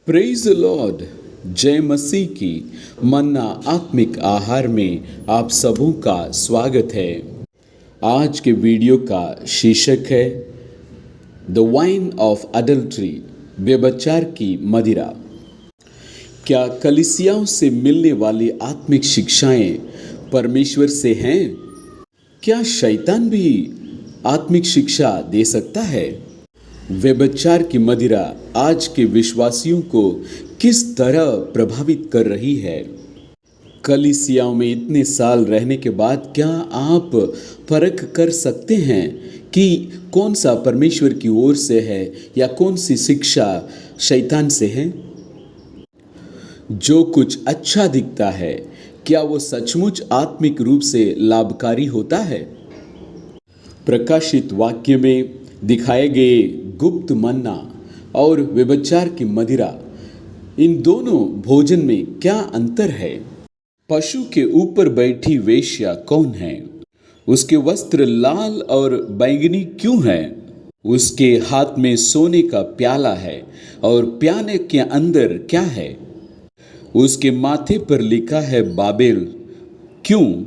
Praise the Lord. जय मसीह की मन्ना आत्मिक आहार में आप सबों का स्वागत है। आज के वीडियो का शीर्षक है द वाइन ऑफ अडल्ट्री, व्यभिचार की मदिरा। क्या कलीसियाओं से मिलने वाली आत्मिक शिक्षाएं परमेश्वर से हैं? क्या शैतान भी आत्मिक शिक्षा दे सकता है? व्यभिचार की मदिरा आज के विश्वासियों को किस तरह प्रभावित कर रही है? कलीसियाओं में इतने साल रहने के बाद क्या आप परख कर सकते हैं कि कौन सा परमेश्वर की ओर से है या कौन सी शिक्षा शैतान से है? जो कुछ अच्छा दिखता है, क्या वो सचमुच आत्मिक रूप से लाभकारी होता है? प्रकाशित वाक्य में दिखाए गए गुप्त मन्ना और व्यभिचार की मदिरा, इन दोनों भोजन में क्या अंतर है? पशु के ऊपर बैठी वेश्या कौन है? उसके वस्त्र लाल और बैंगनी क्यों है? उसके हाथ में सोने का प्याला है और प्याले के अंदर क्या है? उसके माथे पर लिखा है बाबेल क्यों?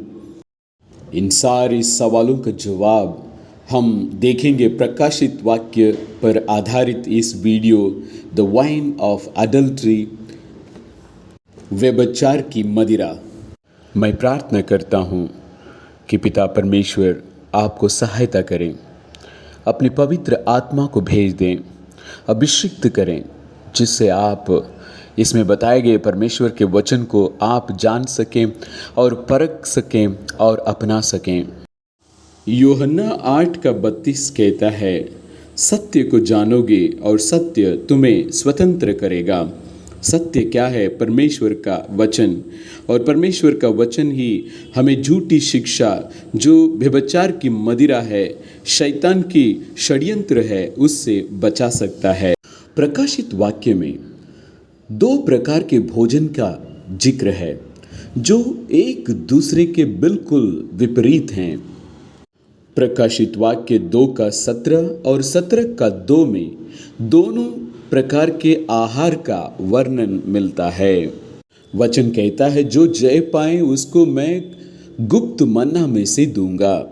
इन सारे सवालों का जवाब हम देखेंगे प्रकाशित वाक्य पर आधारित इस video the wine of adultery, व्यभिचार की मदिरा। मैं प्रार्थना करता हूँ कि पिता परमेश्वर आपको सहायता करें, अपनी पवित्र आत्मा को भेज दें, अभिषिक्त करें, जिससे आप इसमें बताए गए परमेश्वर के वचन को आप जान सकें और परख सकें और अपना सकें। यूहन्ना 8:32 कहता है, सत्य को जानोगे और सत्य तुम्हें स्वतंत्र करेगा। सत्य क्या है? परमेश्वर का वचन। और परमेश्वर का वचन ही हमें झूठी शिक्षा, जो व्यभिचार की मदिरा है, शैतान की षड्यंत्र है, उससे बचा सकता है। प्रकाशित वाक्य में दो प्रकार के भोजन का जिक्र है जो एक दूसरे के बिल्कुल विपरीत हैं। प्रकाशित वाक्य 2:17 और 17:2 में दोनों प्रकार के आहार का वर्णन मिलता है। वचन कहता है, जो जय पाए उसको मैं गुप्त मन्ना में से दूंगा।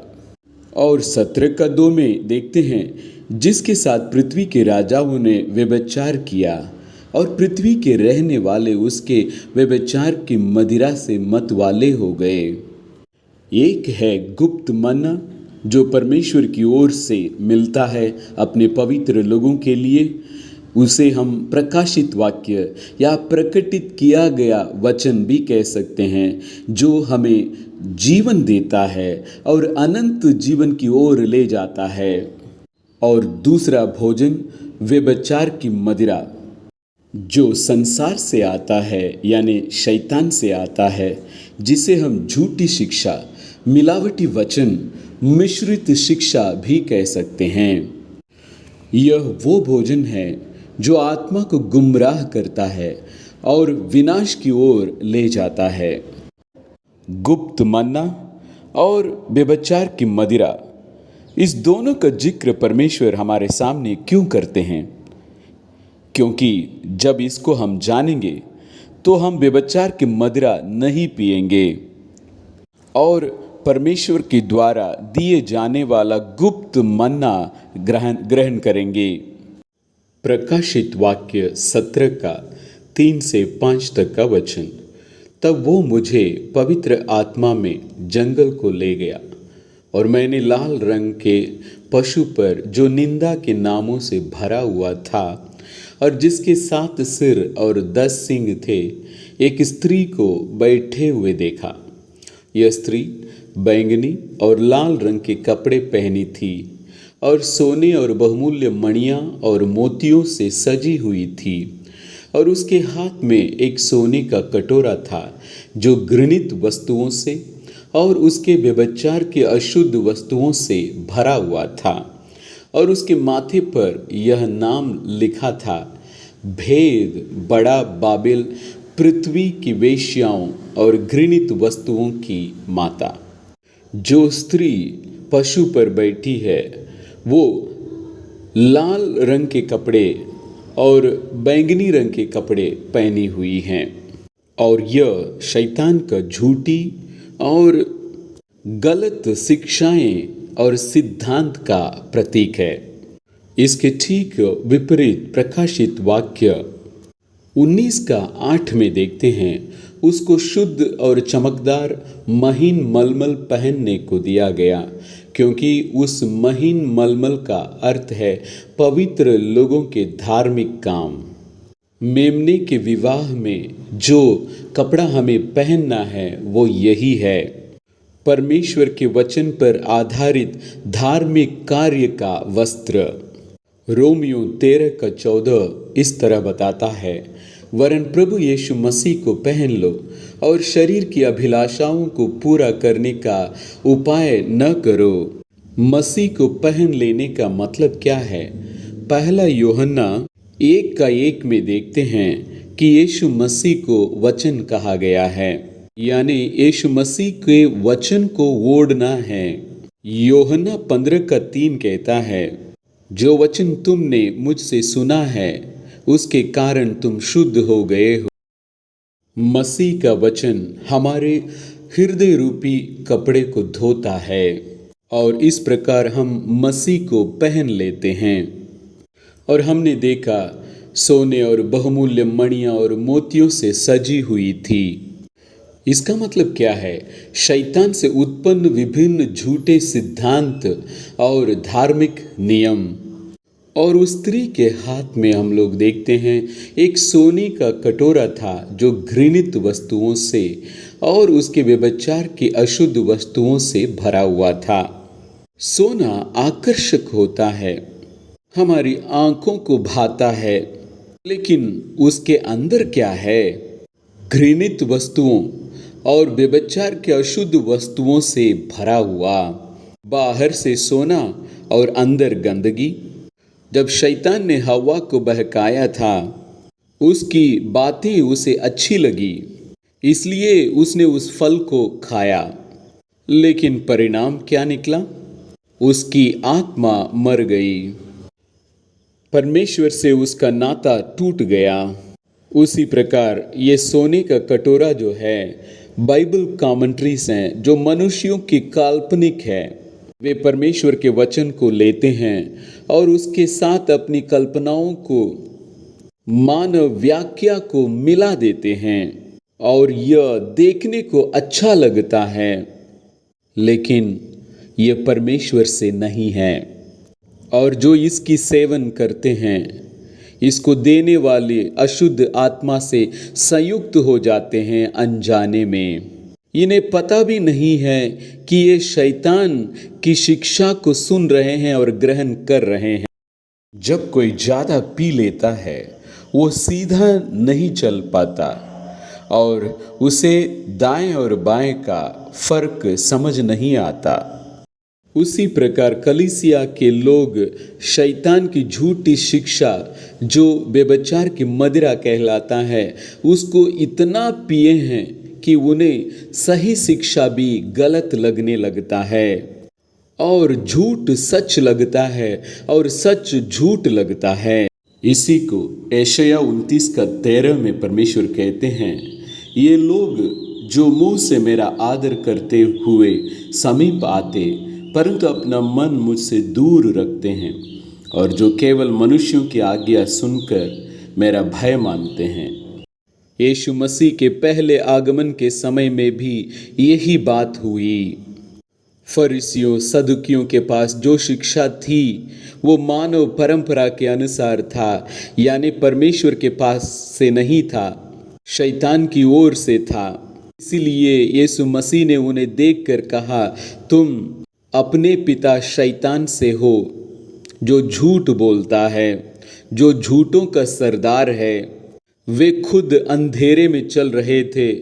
और 17:2 में देखते हैं, जिसके साथ पृथ्वी के राजाओं ने व्यभिचार किया और पृथ्वी के रहने वाले उसके व्यभिचार की मदिरा से मतवाले हो गए। एक है गुप्त मन्ना, जो परमेश्वर की ओर से मिलता है अपने पवित्र लोगों के लिए। उसे हम प्रकाशित वाक्य या प्रकटित किया गया वचन भी कह सकते हैं, जो हमें जीवन देता है और अनंत जीवन की ओर ले जाता है। और दूसरा भोजन व्यभिचार की मदिरा, जो संसार से आता है, यानी शैतान से आता है, जिसे हम झूठी शिक्षा, मिलावटी वचन, मिश्रित शिक्षा भी कह सकते हैं। यह वो भोजन है जो आत्मा को गुमराह करता है और विनाश की ओर ले जाता है। गुप्त मन्ना और व्यभिचार की मदिरा, इस दोनों का जिक्र परमेश्वर हमारे सामने क्यों करते हैं? क्योंकि जब इसको हम जानेंगे तो हम व्यभिचार की मदिरा नहीं पिएंगे और परमेश्वर के द्वारा दिए जाने वाला गुप्त मन्ना ग्रहण करेंगे। प्रकाशित वाक्य 17:3-5 तक का वचन। तब वो मुझे पवित्र आत्मा में जंगल को ले गया और मैंने लाल रंग के पशु पर, जो निंदा के नामों से भरा हुआ था और जिसके 7 सिर और 10 सींग थे, एक स्त्री को बैठे हुए देखा। यह स्त्री बैंगनी और लाल रंग के कपड़े पहनी थी और सोने और बहुमूल्य मणियां और मोतियों से सजी हुई थी, और उसके हाथ में एक सोने का कटोरा था जो घृणित वस्तुओं से और उसके व्यभिचार के अशुद्ध वस्तुओं से भरा हुआ था। और उसके माथे पर यह नाम लिखा था, भेद बड़ा बाबेल, पृथ्वी की वेश्याओं और घृणित वस्तुओं की माता। जो स्त्री पशु पर बैठी है वो लाल रंग के कपड़े और बैंगनी रंग के कपड़े पहनी हुई हैं, और यह शैतान का झूठी और गलत शिक्षाएं और सिद्धांत का प्रतीक है। इसके ठीक विपरीत प्रकाशित वाक्य 19:8 में देखते हैं, उसको शुद्ध और चमकदार महीन मलमल पहनने को दिया गया, क्योंकि उस महीन मलमल का अर्थ है पवित्र लोगों के धार्मिक काम। मेमने के विवाह में जो कपड़ा हमें पहनना है वो यही है, परमेश्वर के वचन पर आधारित धार्मिक कार्य का वस्त्र। रोमियो 13:14 इस तरह बताता है, वरन प्रभु यीशु मसीह को पहन लो और शरीर की अभिलाषाओं को पूरा करने का उपाय न करो। मसीह को पहन लेने का मतलब क्या है? पहला यूहन्ना 1:1 में देखते हैं कि यीशु मसीह को वचन कहा गया है, यानी यीशु मसीह के वचन को ओढ़ना है। यूहन्ना 15:3 कहता है, जो वचन तुमने मुझसे सुना है उसके कारण तुम शुद्ध हो गए हो। मसीह का वचन हमारे हृदय रूपी कपड़े को धोता है और इस प्रकार हम मसीह को पहन लेते हैं। और हमने देखा सोने और बहुमूल्य मणियां और मोतियों से सजी हुई थी। इसका मतलब क्या है? शैतान से उत्पन्न विभिन्न झूठे सिद्धांत और धार्मिक नियम। और उस स्त्री के हाथ में हम लोग देखते हैं एक सोने का कटोरा था जो घृणित वस्तुओं से और उसके व्यभिचार की अशुद्ध वस्तुओं से भरा हुआ था। सोना आकर्षक होता है, हमारी आंखों को भाता है, लेकिन उसके अंदर क्या है? घृणित वस्तुओं और व्यभिचार के अशुद्ध वस्तुओं से भरा हुआ। बाहर से सोना और अंदर गंदगी। जब शैतान ने हव्वा को बहकाया था, उसकी बातें उसे अच्छी लगी, इसलिए उसने उस फल को खाया। लेकिन परिणाम क्या निकला? उसकी आत्मा मर गई, परमेश्वर से उसका नाता टूट गया। उसी प्रकार ये सोने का कटोरा जो है, बाइबल कमेंट्रीज हैं जो मनुष्यों की काल्पनिक है, वे परमेश्वर के वचन को लेते हैं और उसके साथ अपनी कल्पनाओं को, मानव व्याख्या को मिला देते हैं और यह देखने को अच्छा लगता है, लेकिन यह परमेश्वर से नहीं है। और जो इसकी सेवन करते हैं, इसको देने वाले अशुद्ध आत्मा से संयुक्त हो जाते हैं अनजाने में। इन्हें पता भी नहीं है कि ये शैतान की शिक्षा को सुन रहे हैं और ग्रहण कर रहे हैं। जब कोई ज़्यादा पी लेता है, वो सीधा नहीं चल पाता और उसे दाएं और बाएं का फर्क समझ नहीं आता। उसी प्रकार कलीसिया के लोग शैतान की झूठी शिक्षा, जो व्यभिचार की मदिरा कहलाता है, उसको इतना पिए हैं कि उन्हें सही शिक्षा भी गलत लगने लगता है और झूठ सच लगता है और सच झूठ लगता है। इसी को यशायाह 29:13 में परमेश्वर कहते हैं, ये लोग जो मुंह से मेरा आदर करते हुए समीप आते परंतु अपना मन मुझसे दूर रखते हैं, और जो केवल मनुष्यों की आज्ञा सुनकर मेरा भय मानते हैं। यीशु मसीह के पहले आगमन के समय में भी यही बात हुई। फरीसियों सदुकियों के पास जो शिक्षा थी वो मानव परंपरा के अनुसार था, यानी परमेश्वर के पास से नहीं था, शैतान की ओर से था। इसीलिए यीशु मसीह ने उन्हें देखकर कहा, तुम अपने पिता शैतान से हो, जो झूठ बोलता है, जो झूठों का सरदार है। वे खुद अंधेरे में चल रहे थे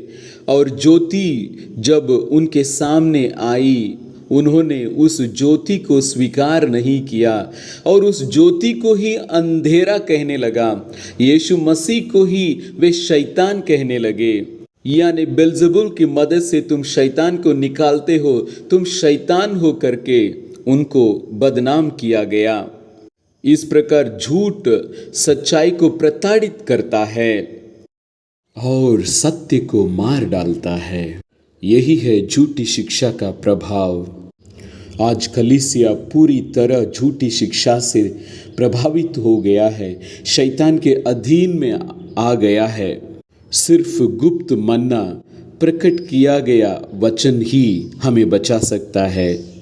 और ज्योति जब उनके सामने आई, उन्होंने उस ज्योति को स्वीकार नहीं किया और उस ज्योति को ही अंधेरा कहने लगा। यीशु मसीह को ही वे शैतान कहने लगे, यानी बेल्ज़ेबुल की मदद से तुम शैतान को निकालते हो, तुम शैतान हो करके उनको बदनाम किया गया। इस प्रकार झूठ सच्चाई को प्रताड़ित करता है और सत्य को मार डालता है। यही है झूठी शिक्षा का प्रभाव। आज कलीसिया पूरी तरह झूठी शिक्षा से प्रभावित हो गया है, शैतान के अधीन में आ गया है। सिर्फ गुप्त मन्ना प्रकट किया गया वचन ही हमें बचा सकता है।